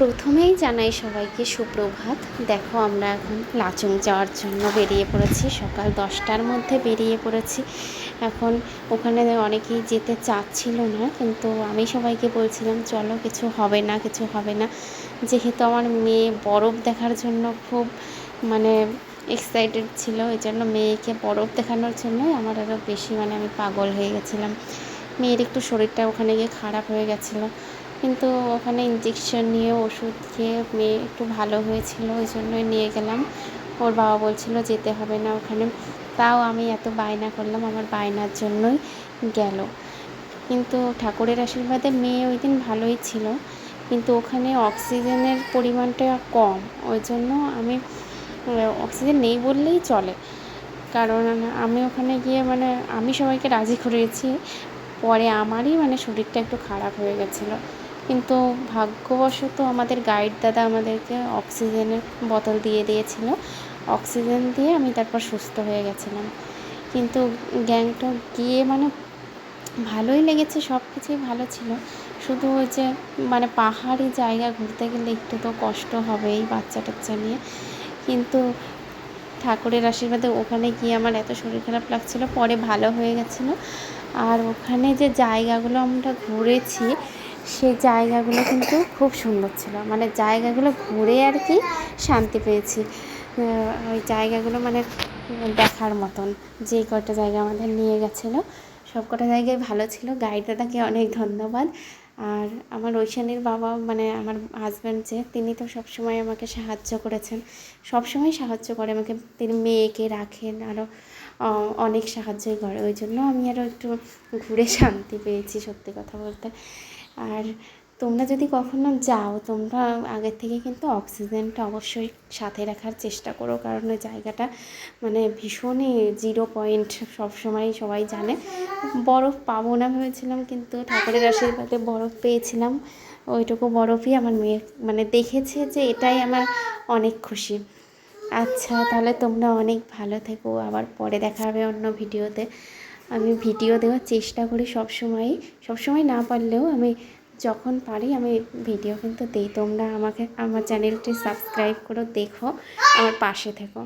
প্রথমেই জানাই সবাইকে সুপ্রভাত। দেখো আমরা এখন লাচুং যাওয়ার জন্য বেরিয়ে পড়েছি। সকাল 10টার মধ্যে বেরিয়ে পড়েছি। এখন ওখানে অনেকেই যেতে চাচ্ছিল না, কিন্তু আমি সবাইকে বলছিলাম চলো, কিছু হবে না কিছু হবে না। যেহেতু আমার মেয়ে বরফ দেখার জন্য খুব মানে এক্সাইটেড ছিল, এই জন্য মেয়েকে বরফ দেখানোর জন্যই আমার আরও বেশি আমি পাগল হয়ে গেছিলাম। মেয়ের একটু শরীরটা ওখানে গিয়ে খারাপ হয়ে গেছিলো, কিন্তু ওখানে ইঞ্জেকশন নিয়ে ওষুধ খেয়ে মেয়ে একটু ভালো হয়েছিল, ওই জন্যই নিয়ে গেলাম। ওর বাবা বলছিল যেতে হবে না ওখানে, তাও আমি এত বায়না করলাম, আমার বায়নার জন্যই গেল। কিন্তু ঠাকুরের আশীর্বাদে মেয়ে ওই দিন ভালোই ছিল, কিন্তু ওখানে অক্সিজেনের পরিমাণটা কম, ওই জন্য আমি অক্সিজেন নেই বললেই চলে। কারণ আমি ওখানে গিয়ে আমি সবাইকে রাজি করিয়েছি, পরে আমারই শরীরটা একটু খারাপ হয়ে গেছিলো। কিন্তু ভাগ্যবশত আমাদের গাইড দাদা আমাদেরকে অক্সিজেনের বোতল দিয়ে দিয়েছিল, অক্সিজেন দিয়ে আমি তারপর সুস্থ হয়ে গেছিলাম। কিন্তু গ্যাংটক গিয়ে ভালোই লেগেছে, সব কিছুই ভালো ছিল। শুধু ওই যে পাহাড়ি জায়গা ঘুরতে গেলে একটু তো কষ্ট হবেই বাচ্চা টাচ্চা নিয়ে, কিন্তু ঠাকুরের আশীর্বাদে ওখানে গিয়ে আমার এত শরীর খারাপ লাগছিলো, পরে ভালো হয়ে গেছিলো। আর ওখানে যে জায়গাগুলো আমরা ঘুরেছি, সেই জায়গাগুলো কিন্তু খুব সুন্দর ছিল, জায়গাগুলো ঘুরে আর কি শান্তি পেয়েছি। ওই জায়গাগুলো দেখার মতন, যে কটা জায়গা আমাদের নিয়ে গেছিলো সব কটা জায়গায় ভালো ছিল। গাইড দাদাকে অনেক ধন্যবাদ। আর আমার ঐশানীর বাবা আমার হাজব্যান্ড, যে তিনি তো সবসময় আমাকে সাহায্য করেছেন, সবসময় সাহায্য করে আমাকে, তিনি মেয়েকে রাখেন, আরও অনেক সাহায্যই করে, ওই জন্য আমি আরও একটু ঘুরে শান্তি পেয়েছি সত্যি কথা বলতে। আর তোমরা যদি কখনো যাও, তোমরা আগের থেকে কিন্তু অক্সিজেনটা অবশ্যই সাথে রাখার চেষ্টা করো, কারণ ওই জায়গাটা ভীষণই 0 পয়েন্ট, সবসময় সবাই জানে। বরফ পাবো না ভেবেছিলাম, কিন্তু ঠাকুরের আশীর্বাদে বরফ পেয়েছিলাম। ওইটুকু বরফই আমার মেয়ে দেখেছে, যে এটাই আমার অনেক খুশি। আচ্ছা, তাহলে তোমরা অনেক ভালো থেকো, আবার পরে দেখা হবে অন্য ভিডিওতে। আমি ভিডিও দেওয়ার চেষ্টা করি সবসময় না পারলেও আমি যখন পারি আমি ভিডিও কিন্তু দিই। তোমরা আমার চ্যানেলটি সাবস্ক্রাইব করো, দেখো, আমার পাশে থেকো।